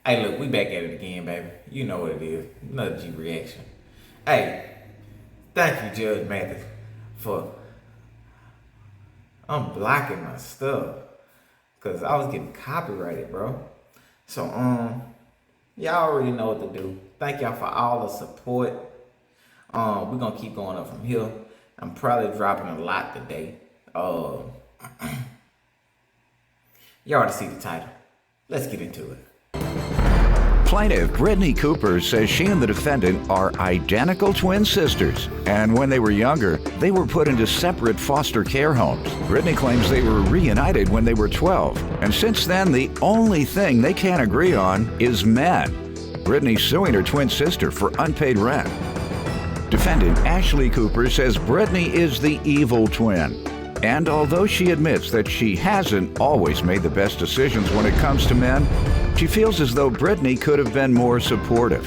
Hey, look, we back at it again, baby. You know what it is. Another G reaction. Hey, thank you, Judge Mathis, for unblocking my stuff. Cause I was getting copyrighted, bro. So, y'all already know what to do. Thank y'all for all the support. We're gonna keep going up from here. I'm probably dropping a lot today. You already see the title. Let's get into it. Plaintiff Brittany Cooper says she and the defendant are identical twin sisters, and when they were younger, they were put into separate foster care homes. Brittany claims they were reunited when they were 12, and since then, the only thing they can't agree on is men. Brittany's suing her twin sister for unpaid rent. Defendant Ashley Cooper says Brittany is the evil twin. And although she admits that she hasn't always made the best decisions when it comes to men, she feels as though Brittany could have been more supportive.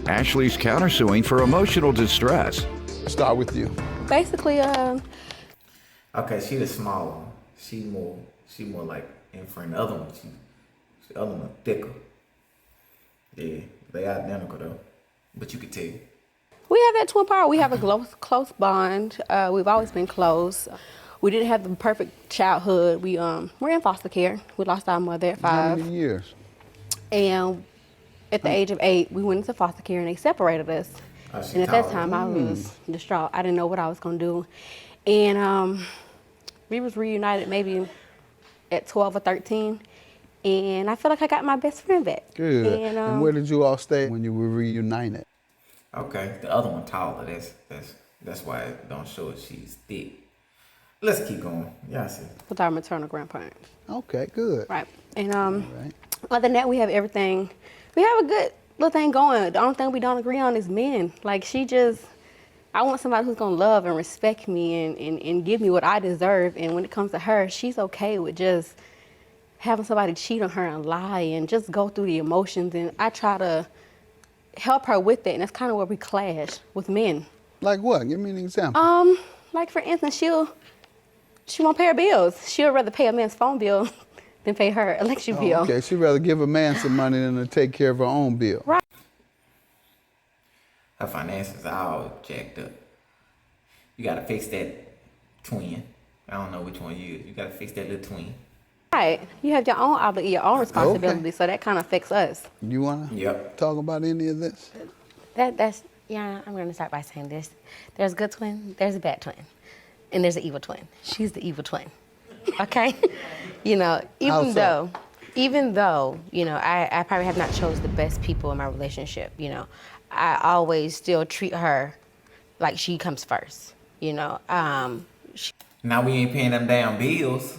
Ashley's countersuing for emotional distress. Start with you. Basically, Okay, she the smaller one. She more like in front. The other one, the other one thicker. Yeah, they identical though. But you could tell. we have that twin power. We have a close bond. We've always been close. We didn't have the perfect childhood. We're in foster care. We lost our mother at 5. How many years? And at the age of 8, we went into foster care and they separated us. And at that time, I was distraught. I didn't know what I was gonna do. And we was reunited maybe at 12 or 13. And I feel like I got my best friend back. Good. And where did you all stay when you were reunited? Okay, the other one taller. That's why it don't show it. She's thick. Let's keep going. Yeah, I see. With our maternal grandparents. Okay, good. Right. And Right. other than that, we have everything. We have a good little thing going. The only thing we don't agree on is men. Like, I want somebody who's gonna love and respect me and give me what I deserve. And when it comes to her, she's okay with just having somebody cheat on her and lie and just go through the emotions. And I try to help her with that. And that's kind of where we clash with men. Like what? Give me an example. Like for instance, she won't pay her bills. She'll rather pay a man's phone bill than pay her electric bill. Okay, she'd rather give a man some money than to take care of her own bill. Right. Her finances are all jacked up. You gotta fix that twin. I don't know which one you use. You gotta fix that little twin. Right. You have your own responsibility, so that kind of affects us. You wanna Yep. talk about any of this? Yeah, I'm gonna start by saying this. There's a good twin, there's a bad twin, and there's an evil twin. She's the evil twin, okay? Even though, I probably have not chose the best people in my relationship, I always still treat her like she comes first, Now we ain't paying them damn bills.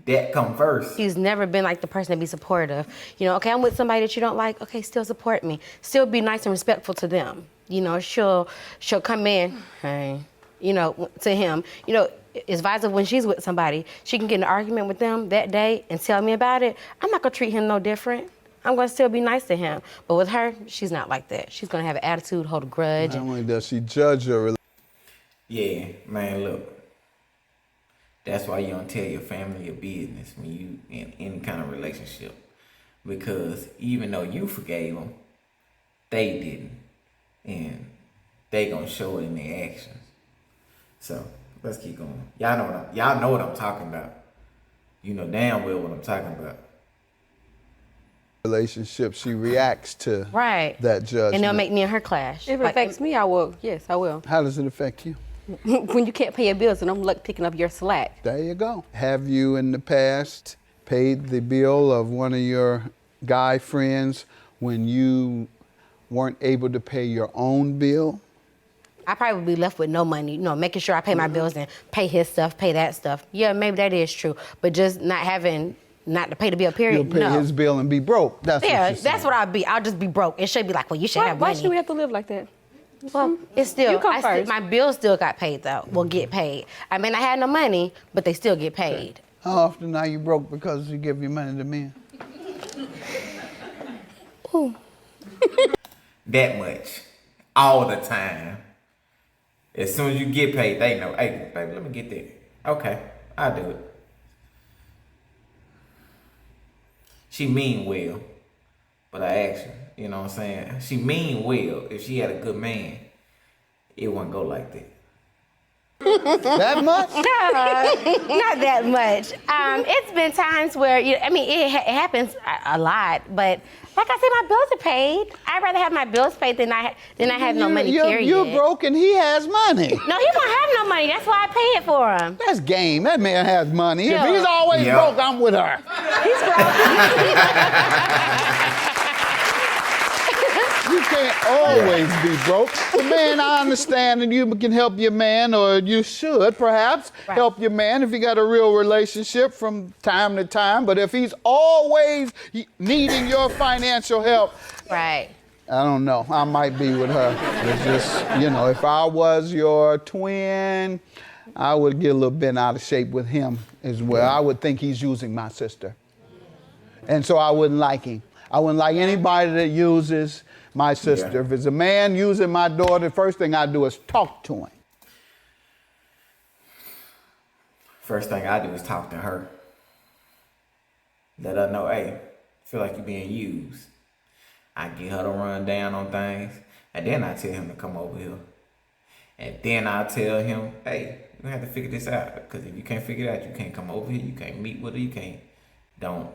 That come first. She's never been like the person to be supportive. Okay, I'm with somebody that you don't like. Okay, still support me. Still be nice and respectful to them. She'll come in, hey, to him. It's vice versa when she's with somebody. She can get in an argument with them that day and tell me about it. I'm not gonna treat him no different. I'm gonna still be nice to him. But with her, she's not like that. She's gonna have an attitude, hold a grudge. Not only does she judge your relationship. Yeah, man, look. That's why you don't tell your family your business when you in any kind of relationship. Because even though you forgave them, they didn't. And they gonna show it in their actions. So, let's keep going. Y'all know what I'm talking about. You know damn well what I'm talking about. Relationship, she reacts to Right. that judgment. And they'll make me and her clash. If it affects me, I will. Yes, I will. How does it affect you? When you can't pay your bills and I'm picking up your slack. There you go. Have you in the past paid the bill of one of your guy friends when you weren't able to pay your own bill? I probably would be left with no money, making sure I pay my bills and pay his stuff, pay that stuff. Yeah, maybe that is true. But just not to pay the bill, period, You'll pay his bill and be broke. That's what you're saying. That's what I'll be. I'll just be broke. And she'll be like, well, you should have Why money. should we have to live like that? Well, it's still, You come first. my bills still got paid though, will get paid. I mean, I had no money, but they still get paid. How often are you broke because you give your money to men? That much. All the time. As soon as you get paid, they know, hey, baby, let me get that. Okay, I'll do it. She mean well. But I asked her, you know what I'm saying? She mean well. If she had a good man, it wouldn't go like that. That much? Not that much. It's been times where, it happens a lot, but like I said, my bills are paid. I'd rather have my bills paid than I have no money, period. You're broke and he has money. No, he don't have no money. That's why I pay it for him. That's game. That man has money. Yeah. If he's always Yeah. broke, I'm with her. He's broke. You can't always be broke. But man, I understand that you can help your man, or you should perhaps help your man if you got a real relationship from time to time. But if he's always needing your financial help, Right. I don't know. I might be with her. It's just, if I was your twin, I would get a little bit out of shape with him as well. I would think he's using my sister. And so I wouldn't like him. I wouldn't like anybody that uses my sister. Yeah. If it's a man using my daughter, first thing I do is talk to him. First thing I do is talk to her. Let her know, hey, feel like you're being used. I get her to run down on things, and then I tell him to come over here. And then I tell him, hey, you have to figure this out. Because if you can't figure it out, you can't come over here, you can't meet with her, you can't, don't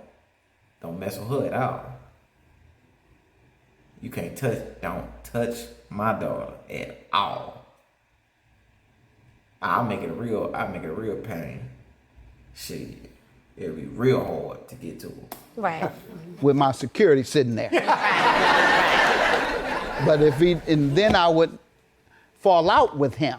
mess with her at all. You can't don't touch my daughter at all. I'll make it a real pain. Shit, it'll be real hard to get to her. Right. With my security sitting there. But then I would fall out with him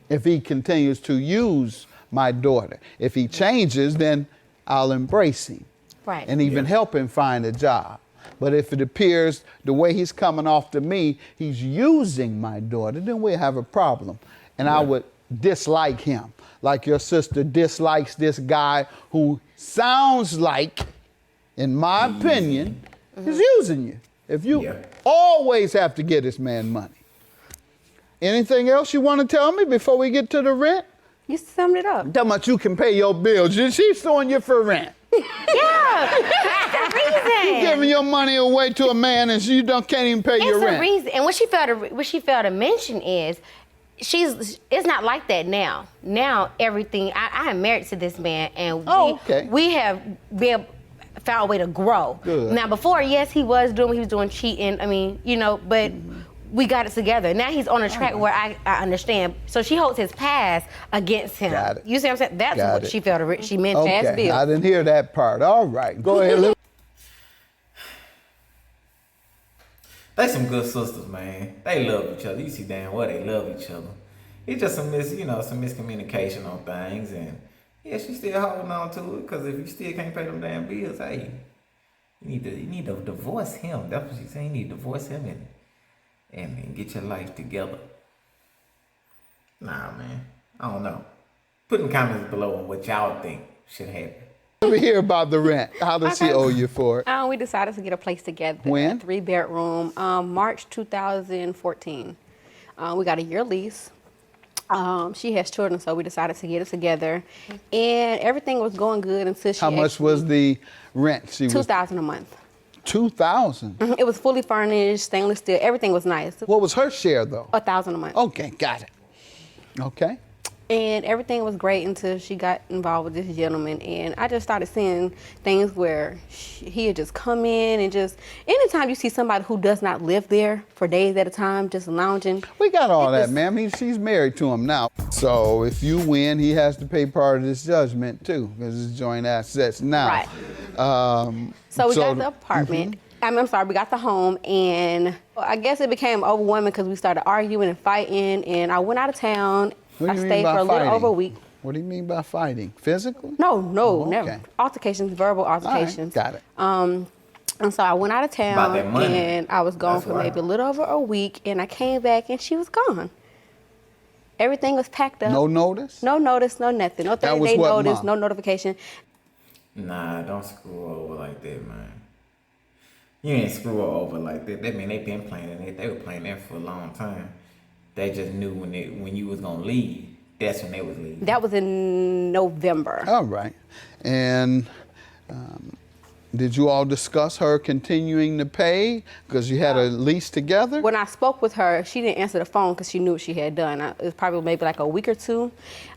if he continues to use my daughter. If he changes, then I'll embrace him. Right. And even help him find a job. But if it appears the way he's coming off to me, he's using my daughter, then we'll have a problem. And I would dislike him, like your sister dislikes this guy who sounds like, in my opinion, is using you. If you always have to get this man money. Anything else you want to tell me before we get to the rent? You summed it up. How much you can pay your bills. She's suing you for rent. Yeah, that's the reason. You giving your money away to a man and you can't even pay your It's rent. the reason. And what she failed to mention is, it's not like that now. Now everything. I am married to this man, and we have found a way to grow. Good. Now before, yes, he was doing what he was doing, cheating. But we got it together. Now he's on a track where I understand. So she holds his past against him. Got it. You see what I'm saying? That's Got what it. she failed to. She meant past Okay, bills. I didn't hear that part. All right, go ahead. They some good sisters, man. They love each other. You see damn well they love each other. It's just some miscommunication on things, and she's still holding on to it. Cause if you still can't pay them damn bills, hey, you need to divorce him. That's what she's saying. You need to divorce him and get your life together. Nah, man. I don't know. Put in comments below on what y'all think should happen. Let me hear about the rent. How does she owe you for it? We decided to get a place together. When? A 3-bedroom. March 2014. We got a year lease. She has children, so we decided to get it together. And everything was going good until she How much was the rent? $2,000 a month. $2,000. It was fully furnished, stainless steel. Everything was nice. What was her share though? $1,000 a month. Okay, got it. Okay. And everything was great until she got involved with this gentleman. And I just started seeing things where he had just come in and just, anytime you see somebody who does not live there for days at a time, just lounging. We got all that, ma'am. She's married to him now. So if you win, he has to pay part of this judgment too, because it's joint assets now. Right. So we got the apartment. I'm sorry, we got the home, and I guess it became overwhelming because we started arguing and fighting, and I went out of town. What do I you mean stayed by for a little fighting? over a week. What do you mean by fighting? Physical? No, Oh, never. okay. Altercations, verbal altercations. Got it. And so I went out of About that town, money. and I was gone That's for why. maybe a little over a week, and I came back, and she was gone. Everything was packed up. No notice? No notice, no nothing. No That was 30-day what, notice, Mom? no notification. Nah, don't screw her over like that, man. You ain't screw her over like that. That mean they been planning it. They were planning that for a long time. They just knew when you was gonna leave. That's when they was leaving. That was in November. All right. And Did you all discuss her continuing to pay because you had a lease together? When I spoke with her, she didn't answer the phone because she knew what she had done. It was probably maybe like a week or two.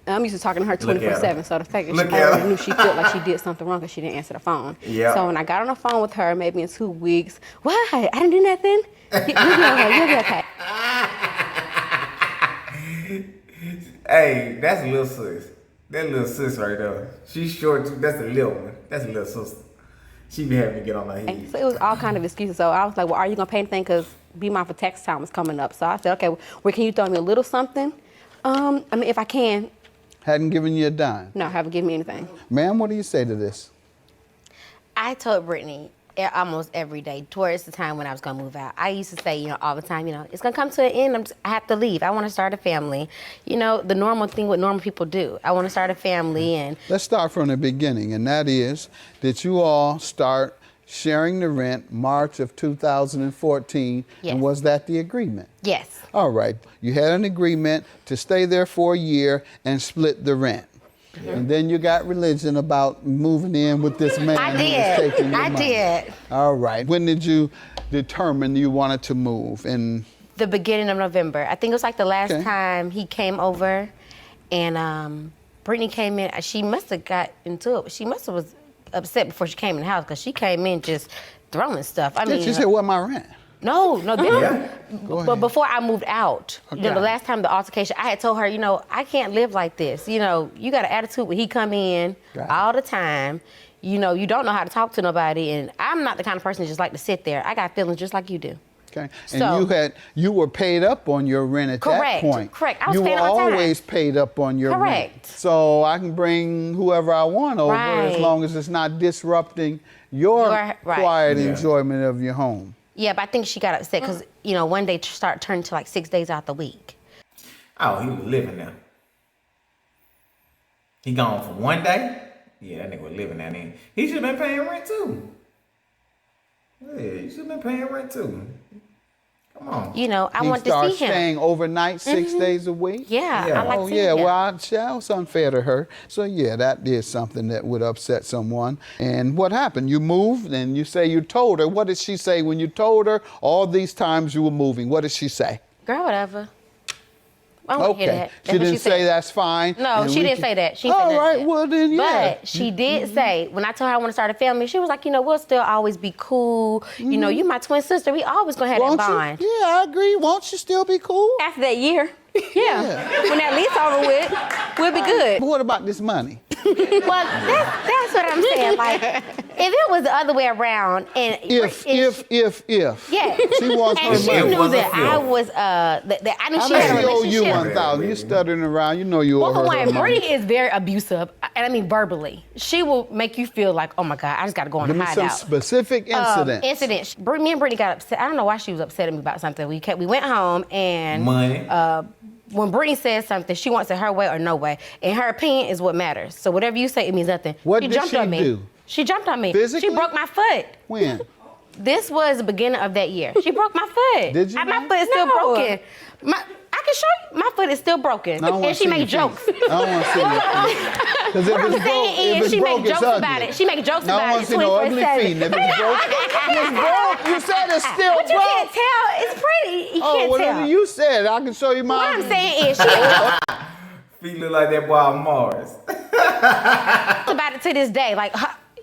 I'm used to talking to her 24/7, so the fact that she already knew she felt like she did something wrong because she didn't answer the phone. Yeah. So when I got on the phone with her, maybe in 2 weeks, why? I didn't do nothing. You'll be okay. Hey, that's a little sis. That little sis right there. She's short too. That's a little one. That's a little sister. She be having to get on her head. So it was all kind of excuses. So I was like, well, are you going to pay anything? Because Be Mindful tax time is coming up. So I said, okay, well, can you throw me a little something? I mean, if I can. Hadn't given you a dime. No, haven't given me anything. Ma'am, what do you say to this? I told Brittany almost every day towards the time when I was gonna move out. I used to say, all the time, it's gonna come to an end. I have to leave. I want to start a family. The normal thing what normal people do. I want to start a family and. Let's start from the beginning, and that is, did you all start sharing the rent March of 2014? Yes. And was that the agreement? Yes. All right. You had an agreement to stay there for a year and split the rent. And then you got religion about moving in with this man I who was did. taking your I money. did. All right. When did you determine you wanted to move? And The beginning of November. I think it was like the last Okay. time he came over, and Brittany came in. She must have got into it. She must have was upset before she came in the house because she came in just throwing stuff. I mean, she said, "What my rent?" No, this Go but ahead. before I moved out, Okay. the last time the altercation, I had told her, I can't live like this. You got an attitude when he come in Right. all the time. You don't know how to talk to nobody, and I'm not the kind of person that just like to sit there. I got feelings just like you do. Okay. So- And you were paid up on your rent at Correct, that point. correct. I was you paying were on time. always paid up on your rent. Correct. So I can bring whoever I want over as Right. long as it's not disrupting your Right. quiet Yeah. enjoyment of your home. Yeah, but I think she got upset because, one day start turning to like 6 days out the week. Oh, he was living there. He gone for one day? Yeah, that nigga was living there then. He should have been paying rent too. Yeah, he should have been paying rent too. Come on. I He want to started see him. staying overnight 6 days a week? Yeah, Yeah. I like Oh, seeing yeah, him. well, that was unfair to her. So, yeah, that is something that would upset someone. And what happened? You moved and you say you told her. What did she say when you told her all these times you were moving? What did she say? Girl, whatever. I don't want to hear Okay. that. She That's what didn't say said. that's fine. No, and she we didn't can- say that. She didn't say All none of right, that. well then, yeah. But she did say, when I told her I want to start a family, she was like, we'll still always be cool. You my twin sister. We always going to have Won't that you? bond. Yeah, I agree. Won't you still be cool? After that year, yeah. When that lease over with, we'll be good. But what about this money? Well, that's what I'm saying. Like, if it was the other way around, and If. yeah, She wants her and she money. knew was a that I film. was that I knew How she had much a she owe you relationship. 1,000? You stuttering around. You know you owe Well, her for her one, money. Brittany is very abusive, and I mean verbally. She will make you feel like, oh my God, I just got to go on Give the me some hideout. specific incidents. Incident. Me and Brittany got upset. I don't know why she was upset at me about something. We went home and Money. when Brittany says something, she wants it her way or no way. And her opinion is what matters. So whatever you say, it means nothing. What she did jumped she on me. do? She jumped on me. Physically? She broke my foot. When? This was the beginning of that year. She broke my foot. Did you My now? foot is still No. broken. I can show you. My foot is still broken. I don't wanna And she see make your jokes. feet. I don't want to see your feet. Because if What I'm it's broke, saying if is it's she broke, make it's jokes ugly. about it. She make jokes No, I about want it to see no ugly 24/7. feet. And if it's broke, it's broke. You said it's still But you broke. can't tell. It's pretty. You Oh, can't whatever tell. you said, I can show you What mine. I'm saying is she talks Feet look like that boy on Mars. about it to this day. Like,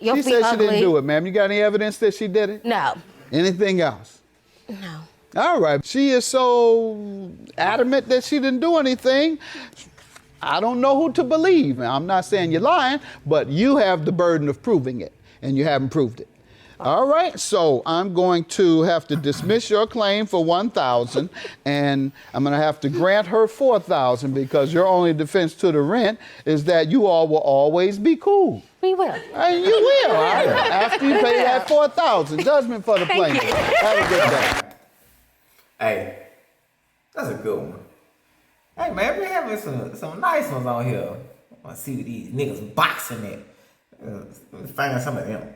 your She feet said ugly. she didn't do it, ma'am. You got any evidence that she did it? No. Anything else? No. All right. She is so adamant that she didn't do anything. I don't know who to believe. Now, I'm not saying you're lying, but you have the burden of proving it, and you haven't proved it. All right, so I'm going to have to dismiss your claim for 1,000, and I'm going to have to grant her 4,000 because your only defense to the rent is that you all will always be cool. We will. And you will, all right, after you pay that 4,000. Judgment for the plaintiff. Have a good day. Hey, that's a good one. Hey man, we having some nice ones on here. I want to see what these niggas boxing at. Let me find some of them.